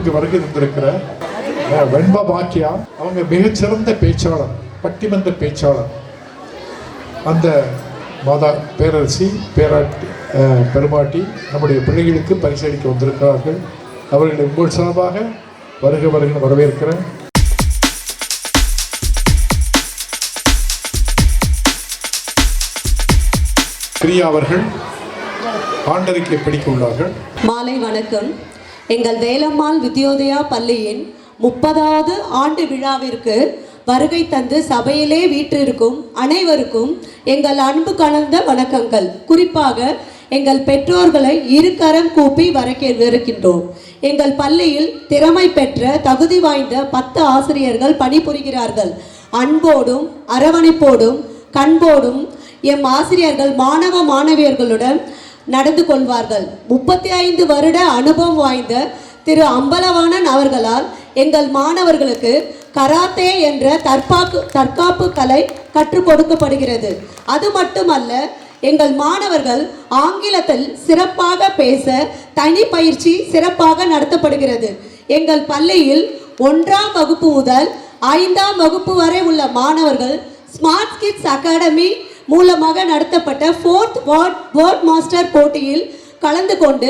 இங்கு வருகை தந்திருக்கிற வெண்பா பாக்கியா. அவங்க மிகச்சிறந்த பேச்சாளர், பட்டிமன்ற பேச்சாளர். அந்த மாதா பேரரசி பெருமாட்டி நம்முடைய பிள்ளைகளுக்கு பரிசளிக்க வந்திருக்கிறார்கள். அவர்களை உங்கள் சார்பாக வருக வருக வரவேற்கிறேன். பிரியா அவர்கள் ஆண்டறிக்கை படிக்க உள்ளார்கள். மாலை வணக்கம். எங்கள் வேலம்மாள் வித்யோதயா பள்ளியின் 30வது ஆண்டு விழாவிற்கு வருகை தந்து சபையிலே வீற்றிருக்கும் அனைவருக்கும் எங்கள் அன்பு கலந்த வணக்கங்கள். குறிப்பாக எங்கள் பெற்றோர்களை இருகரம் கூப்பி வரவேற்கின்றோம். எங்கள் பள்ளியில் திறமை பெற்ற தகுதி வாய்ந்த 10 ஆசிரியர்கள் பணிபுரிகிறார்கள். அன்போடும் அரவணைப்போடும் கண்போடும் எம் ஆசிரியர்கள் மாணவ மாணவியர்களுடன் நடந்து கொள்வார்கள். 35 வருட அனுபவம் வாய்ந்த திரு அம்பலவாணன் அவர்களால் எங்கள் மாணவர்களுக்கு கராத்தே என்ற தற்காப்பு கலை கற்றுக் கொடுக்கப்படுகிறது. அது மட்டுமல்ல, எங்கள் மாணவர்கள் ஆங்கிலத்தில் சிறப்பாக பேச தனி பயிற்சி சிறப்பாக நடத்தப்படுகிறது. எங்கள் பள்ளியில் 1ஆம் வகுப்பு முதல் 5ஆம் வகுப்பு வரை உள்ள மாணவர்கள் ஸ்மார்ட் கிட்ஸ் அகாடமி மூலமாக நடத்தப்பட்ட 4th வேர்ல்ட் மாஸ்டர் போட்டியில் கலந்து கொண்டு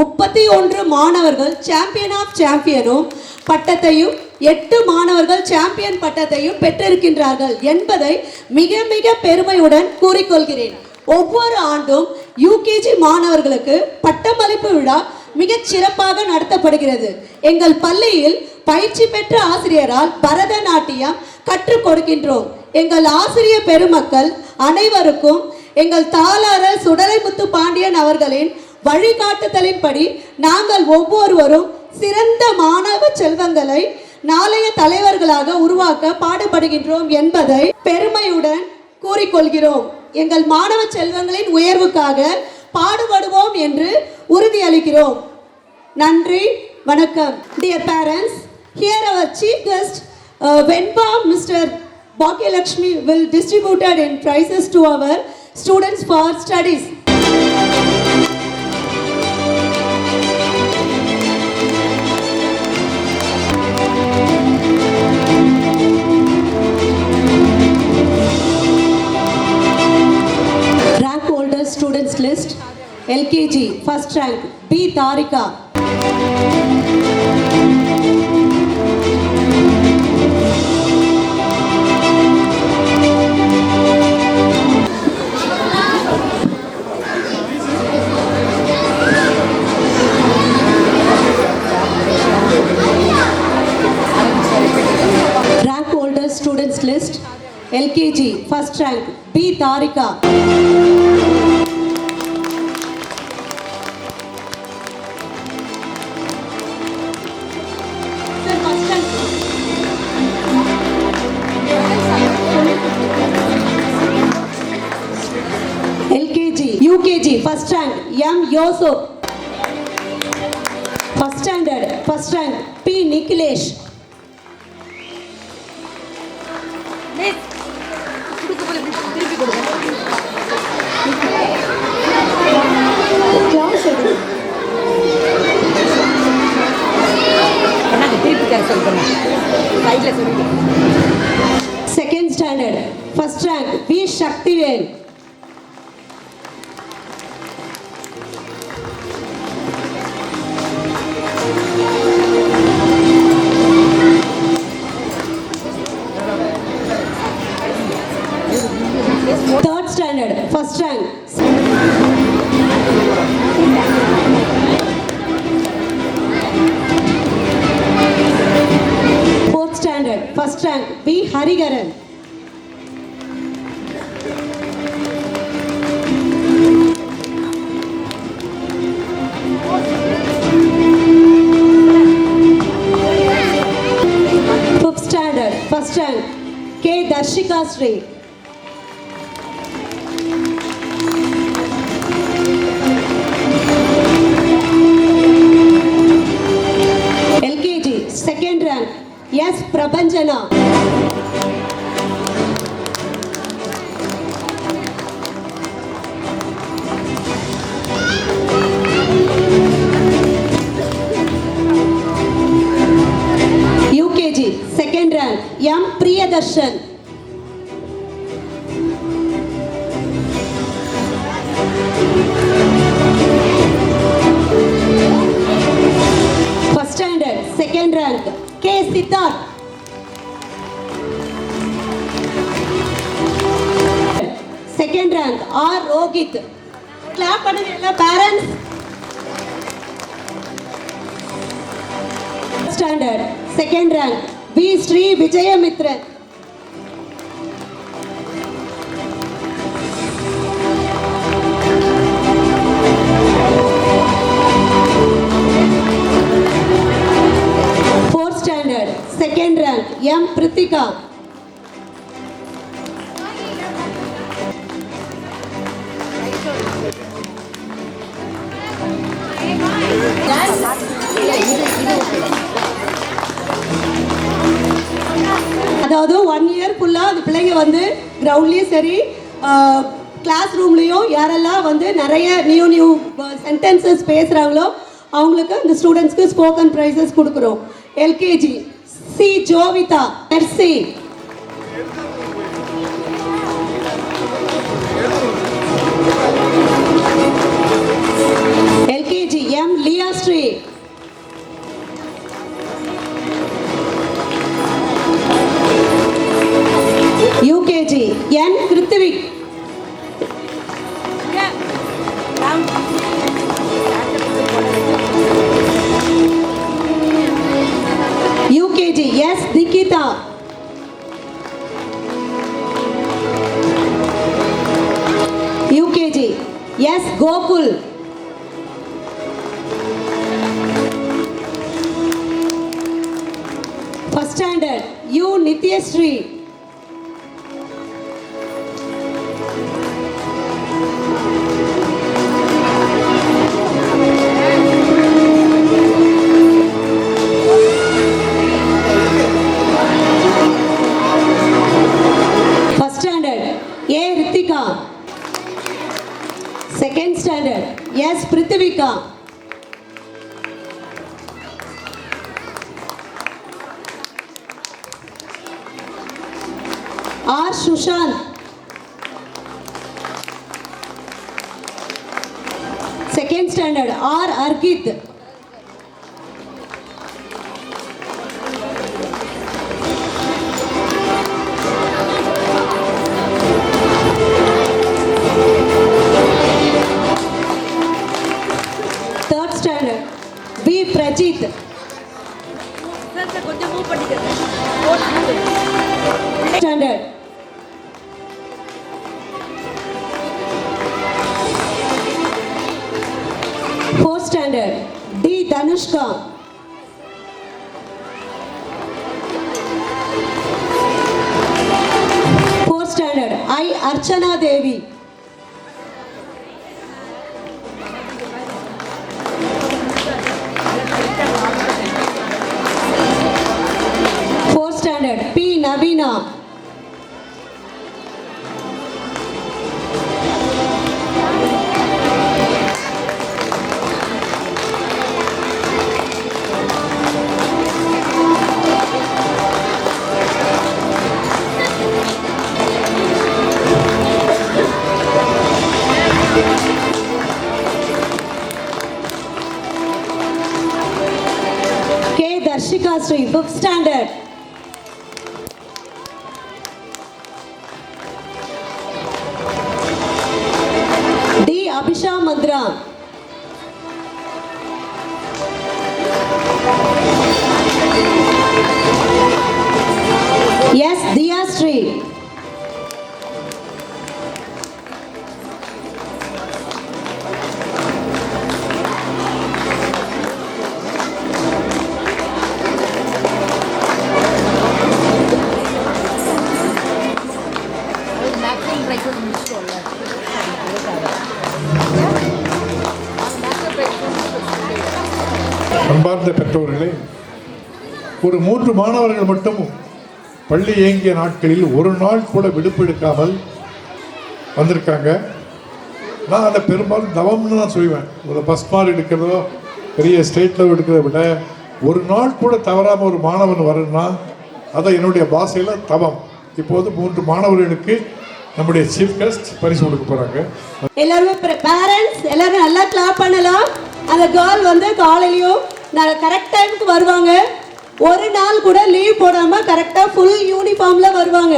31 மாணவர்கள் சாம்பியன் ஆஃப் சாம்பியனும் பட்டத்தையும் 8 மாணவர்கள் சாம்பியன் பட்டத்தையும் பெற்றிருக்கின்றார்கள் என்பதை மிக மிக பெருமையுடன் கூறிக்கொள்கிறேன். ஒவ்வொரு ஆண்டும் யூகேஜி மாணவர்களுக்கு பட்டமளிப்பு விழா மிகச் சிறப்பாக நடத்தப்படுகிறது. எங்கள் பள்ளியில் பயிற்சி பெற்ற ஆசிரியரால் பரதநாட்டியம் கற்றுக் கொடுக்கின்றோம். எங்கள் ஆசிரியர் பெருமக்கள் அனைவருக்கும் எங்கள் தாளாளர் சுடலைமுத்து பாண்டியன் அவர்களின் வழிகாட்டுதலின்படி நாங்கள் ஒவ்வொருவரும் சிறந்த மாணவ செல்வங்களை நாளைய தலைவர்களாக உருவாக்க பாடுபடுகின்றோம் என்பதை பெருமையுடன் கூறிக்கொள்கிறோம். எங்கள் மாணவ செல்வங்களின் உயர்வுக்காக பாடுபடுவோம் என்று உறுதியளிக்கிறோம். நன்றி, வணக்கம். Dear parents, here our chief guest Venpa Mr. Bhagyalakshmi will distributed in prizes to our students for studies. Rank holder students list: LKG first rank B Tarika. Rank holder students list: LKG first rank B Tarika. LKG UKG first rank M Yosef. First standard first rank P Nikhilesh. Second standard first rank V Shaktivel. Third standard first rank fourth standard first rank B Harigaran. Fifth standard first rank K Darshika Sri. LKG second rank S Prabhanjana. M. Priyadarshan. First standard, second rank, K. Siddharth. Second rank, R. Rohit. Clap பண்ணுங்க எல்லா parents. Standard, second rank, B. Sri Vijayamithran. Fourth standard, second rank, M. Prithika. அதாவது 1 year ஃபுல்லாக அந்த பிள்ளைங்க வந்து கிரவுண்ட்லேயும் சரி class ரூம்லேயும் யாரெல்லாம் வந்து நிறைய நியூ சென்டென்சஸ் பேசுகிறாங்களோ அவங்களுக்கு இந்த ஸ்டூடெண்ட்ஸ்க்கு ஸ்போக்கன் ப்ரைஸஸ் கொடுக்குறோம். LKG C Jovitha Mercy. LKG M Liyashree. UKG N Kiruthvik. UKG S Nikitha. UKG S Gokul. First standard U Nithyashree. A. Ritika. Second standard, S. Prithivika. R. Sushant. Second standard, R. Argit. B. Prajit. Standard. Fourth standard, D. Dhanushka. Fourth standard, I. Archana Devi. P. Navina. K. Darshika Sri, 5th standard. Abhisha Mandra. Yes, Diya Sri. அன்பார்ந்த பெற்றோர்களே, ஒரு 3 மாணவர்கள் மட்டும் பள்ளி இயங்கிய நாட்களில் ஒரு நாள் கூட விடுப்பு எடுக்காமல் வந்திருக்காங்க. நான் அதை பெரும்பாலும் தவம்னு தான் சொல்லுவேன். ஒரு பஸ் மார்க் எடுக்கிறதோ பெரிய ஸ்டேட் லெவல் எடுக்கிறத விட ஒரு நாள் கூட தவறாமல் ஒரு மாணவன் வரணும்னா அதை என்னுடைய பாஷையில் தவம். இப்போது 3 மாணவர்களுக்கு நம்முடைய சீஃப் கெஸ்ட் பரிசு கொடுக்க போகிறாங்க. எல்லாருமே பேரண்ட்ஸ் எல்லாரும் நல்லா கிளாப் பண்ணலாம். அந்த கேர்ள் வந்து காலையிலையும் கரெக்ட் டைமுக்கு வருவாங்க. ஒரு நாள் கூட லீவ் போடாமல் கரெக்டாக ஃபுல் யூனிஃபார்மில் வருவாங்க.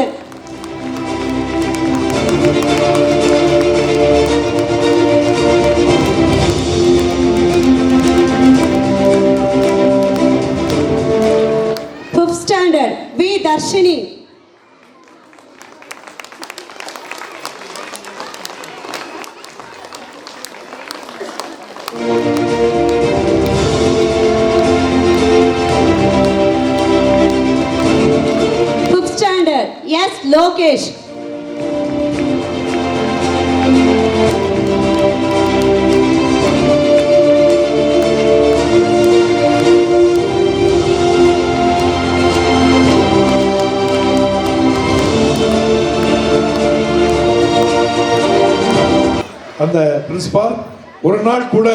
Fifth standard V Dharshini. Fifth standard, yes, Lokesh. அந்த பிரின்சிபால் ஒரு நாள் கூட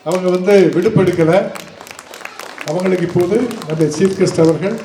அவங்க வந்து விடுப்பு எடுக்கலை. அவங்களுக்கு இப்போது அந்த சீஃப் கெஸ்ட் அவர்கள்